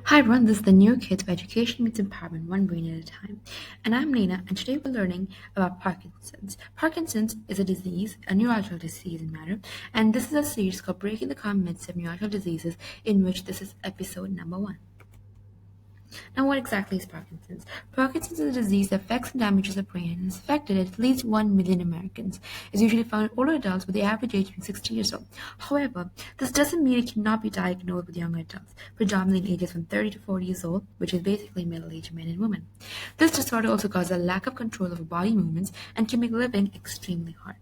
Hi everyone, this is the NeuroKidz, where education meets empowerment one brain at a time. And I'm Lena, and today we're learning about Parkinson's. Parkinson's is a disease, a neurological disease in matter, and this is a series called Breaking the Common Myths of Neurological Diseases, in which this is episode number 1. Now, what exactly is Parkinson's? Parkinson's is a disease that affects and damages the brain and has affected at least 1 million Americans. It's usually found in older adults with the average age being 60 years old. However, this doesn't mean it cannot be diagnosed with younger adults, predominantly in ages from 30 to 40 years old, which is basically middle-aged men and women. This disorder also causes a lack of control over body movements and can make living extremely hard.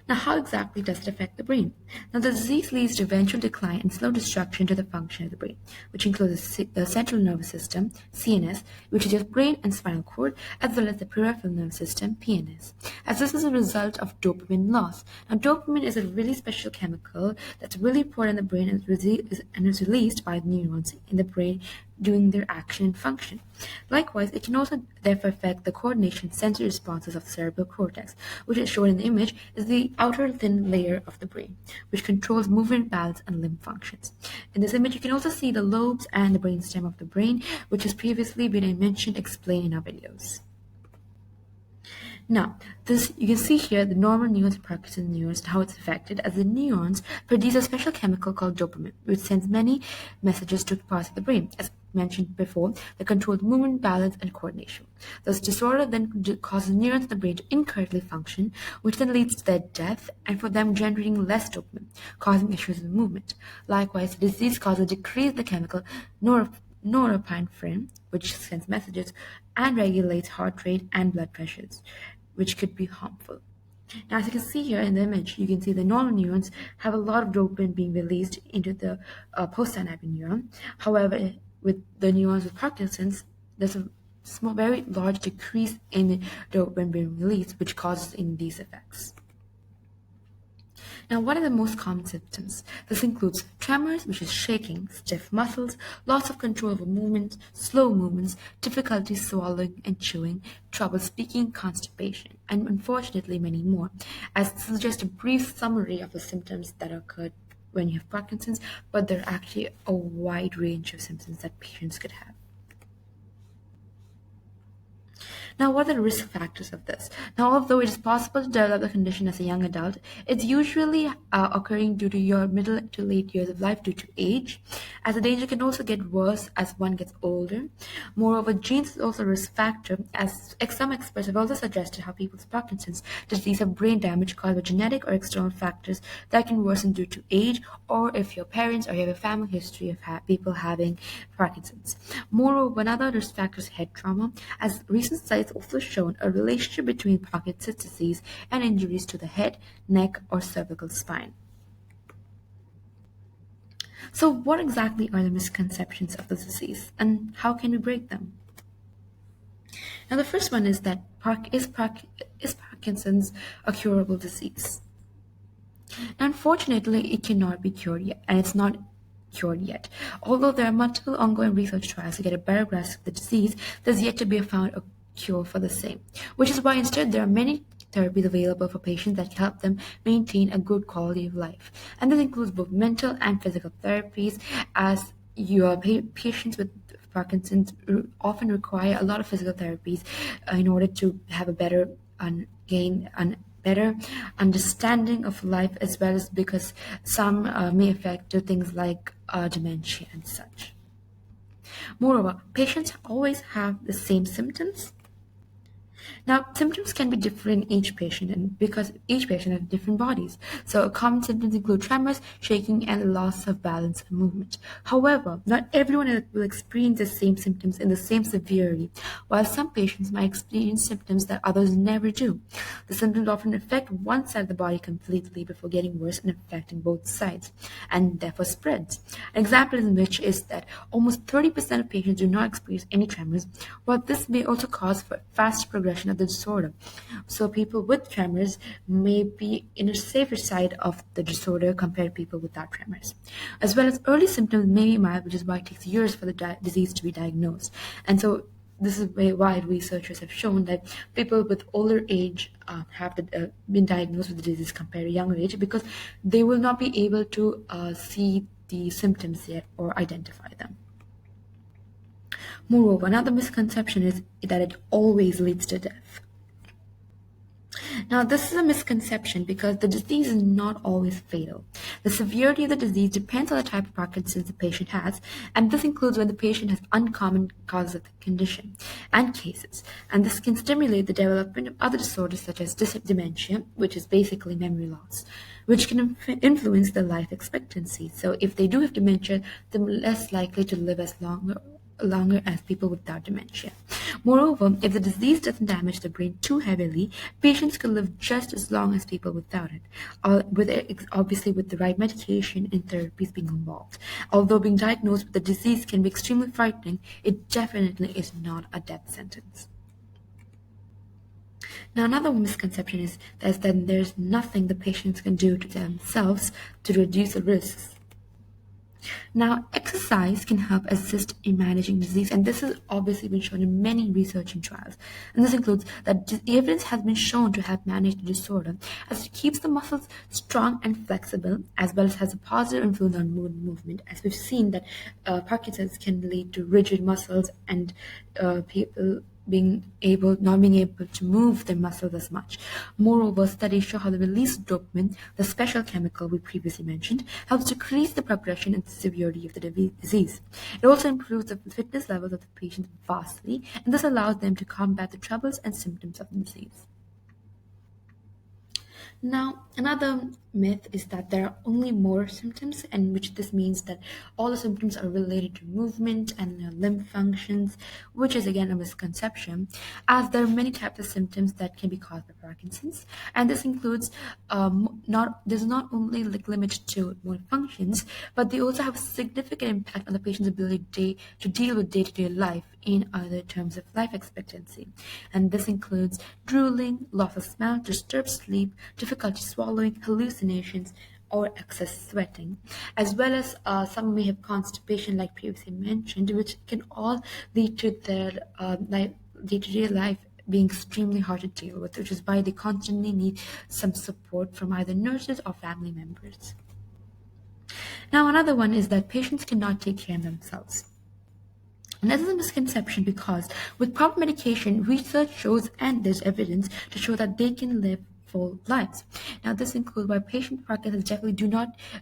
Now, how exactly does it affect the brain? Now, the disease leads to eventual decline and slow destruction to the function of the brain, which includes the central nervous system, CNS, which is your brain and spinal cord, as well as the peripheral nervous system, PNS, as this is a result of dopamine loss. Now, dopamine is a really special chemical that's really important in the brain and is released by the neurons in the brain during their action and function. Likewise, it can also therefore affect the coordination sensory responses of the cerebral cortex, which is shown in the image is the outer thin layer of the brain, which controls movement, balance, and limb functions. In this image, you can also see the lobes and the brainstem of the brain, which has previously been mentioned, explained in our videos. Now, you can see here the normal neurons and Parkinson's neurons and how it's affected, as the neurons produce a special chemical called dopamine, which sends many messages to parts of the brain, as mentioned before, that controls movement, balance, and coordination. This disorder then causes neurons in the brain to incorrectly function, which then leads to their death and for them generating less dopamine, causing issues in movement. Likewise, the disease causes a decrease in the chemical norepinephrine, which sends messages and regulates heart rate and blood pressures, which could be harmful. Now, as you can see here in the image, you can see the normal neurons have a lot of dopamine being released into the postsynaptic neuron. However, with the neurons with Parkinson's, there's a very large decrease in dopamine being released, which causes in these effects. Now, what are the most common symptoms? This includes tremors, which is shaking, stiff muscles, loss of control over movements, slow movements, difficulty swallowing and chewing, trouble speaking, constipation, and unfortunately many more. As this is just a brief summary of the symptoms that occur when you have Parkinson's, but there are actually a wide range of symptoms that patients could have. Now, what are the risk factors of this? Now, although it is possible to develop the condition as a young adult, it's usually occurring due to your middle to late years of life due to age, as the danger can also get worse as one gets older. Moreover, genes is also a risk factor, as some experts have also suggested how people with Parkinson's disease have brain damage caused by genetic or external factors that can worsen due to age, or if your parents or you have a family history of people having Parkinson's. Moreover, another risk factor is head trauma, as recent studies also shown a relationship between Parkinson's disease and injuries to the head, neck, or cervical spine. So, what exactly are the misconceptions of the disease, and how can we break them? Now, the first one is that is Parkinson's a curable disease? Now, unfortunately, it cannot be cured yet, and it's not cured yet. Although there are multiple ongoing research trials to get a better grasp of the disease, there's yet to be found a cure for the same, which is why instead there are many therapies available for patients that help them maintain a good quality of life. And this includes both mental and physical therapies, as your patients with Parkinson's often require a lot of physical therapies in order to have a better gain and better understanding of life, as well as because some may affect things like dementia and such. Moreover, patients always have the same symptoms. Now, symptoms can be different in each patient, and because each patient has different bodies. So, common symptoms include tremors, shaking, and loss of balance and movement. However, not everyone will experience the same symptoms in the same severity, while some patients might experience symptoms that others never do. The symptoms often affect one side of the body completely before getting worse and affecting both sides, and therefore spreads. An example in which is that almost 30% of patients do not experience any tremors, but this may also cause for fast progression of the disorder. So people with tremors may be in a safer side of the disorder compared to people without tremors. As well as early symptoms may be mild, which is why it takes years for the disease to be diagnosed. And so this is why researchers have shown that people with older age have been diagnosed with the disease compared to younger age, because they will not be able to see the symptoms yet or identify them. Moreover, another misconception is that it always leads to death. Now, this is a misconception because the disease is not always fatal. The severity of the disease depends on the type of Parkinson's the patient has, and this includes when the patient has uncommon causes of the condition and cases. And this can stimulate the development of other disorders such as dementia, which is basically memory loss, which can influence their life expectancy. So if they do have dementia, they're less likely to live as longer as people without dementia. Moreover, if the disease doesn't damage the brain too heavily, patients can live just as long as people without it, obviously with the right medication and therapies being involved. Although being diagnosed with the disease can be extremely frightening, it definitely is not a death sentence. Now, another misconception is that there's nothing the patients can do to themselves to reduce the risks. Now, exercise can help assist in managing disease, and this has obviously been shown in many research and trials. And this includes that evidence has been shown to help manage the disorder, as it keeps the muscles strong and flexible, as well as has a positive influence on mood and movement, as we've seen that Parkinson's can lead to rigid muscles and people not being able to move their muscles as much. Moreover, studies show how the release of dopamine, the special chemical we previously mentioned, helps decrease the progression and severity of the disease. It also improves the fitness levels of the patient vastly, and this allows them to combat the troubles and symptoms of the disease. Now, another myth is that there are only motor symptoms, and which this means that all the symptoms are related to movement and limb functions, which is again a misconception, as there are many types of symptoms that can be caused by Parkinson's, and this includes not only limited to motor functions, but they also have a significant impact on the patient's ability to deal with day-to-day life in other terms of life expectancy. And this includes drooling, loss of smell, disturbed sleep, difficulty swallowing, hallucinations, or excess sweating, as well as some may have constipation, like previously mentioned, which can all lead to their day-to-day life being extremely hard to deal with, which is why they constantly need some support from either nurses or family members. Now, another one is that patients cannot take care of themselves. And this is a misconception because with proper medication, research shows and there's evidence to show that they can live full lives. Now, this includes why patients with Parkinson's definitely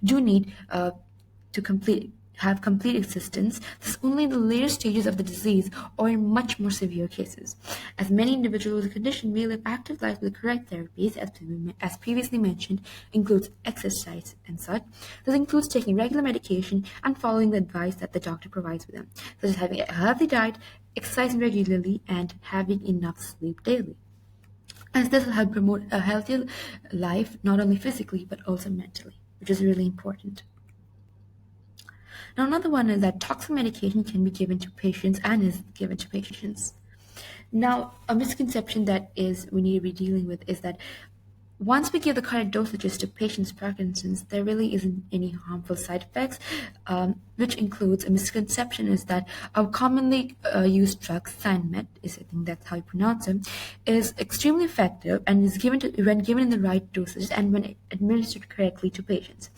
do need to have complete assistance. This is only in the later stages of the disease or in much more severe cases, as many individuals with the condition may live active lives with the correct therapies, as previously mentioned, includes exercise and such. This includes taking regular medication and following the advice that the doctor provides for them, such as having a healthy diet, exercising regularly, and having enough sleep daily, as this will help promote a healthier life, not only physically but also mentally, which is really important. Now, another one is that toxic medication can be given to patients and is given to patients. Now, a misconception that we need to be dealing with is that once we give the correct dosages to patients with Parkinson's, there really isn't any harmful side effects, which includes a misconception is that a commonly used drug, Sinemet, I think that's how you pronounce it, is extremely effective and is when given in the right dosage and when administered correctly to patients,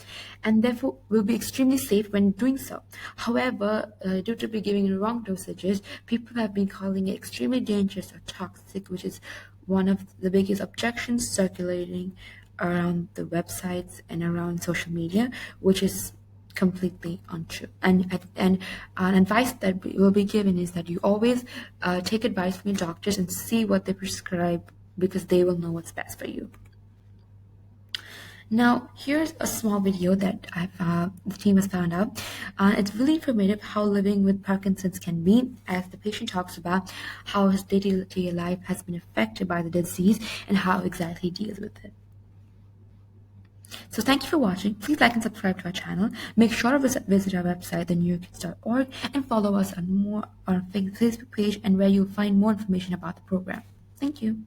and therefore will be extremely safe when doing so. However, due to be giving in wrong dosages, people have been calling it extremely dangerous or toxic, which is one of the biggest objections circulating around the websites and around social media, which is completely untrue. And an advice that will be given is that you always take advice from your doctors and see what they prescribe, because they will know what's best for you. Now, here's a small video that the team has found out. It's really informative how living with Parkinson's can be, as the patient talks about how his day-to-day life has been affected by the disease and how exactly he deals with it. So thank you for watching. Please like and subscribe to our channel. Make sure to visit our website, NeuroKidz.org, and follow us on our Facebook page, and where you'll find more information about the program. Thank you.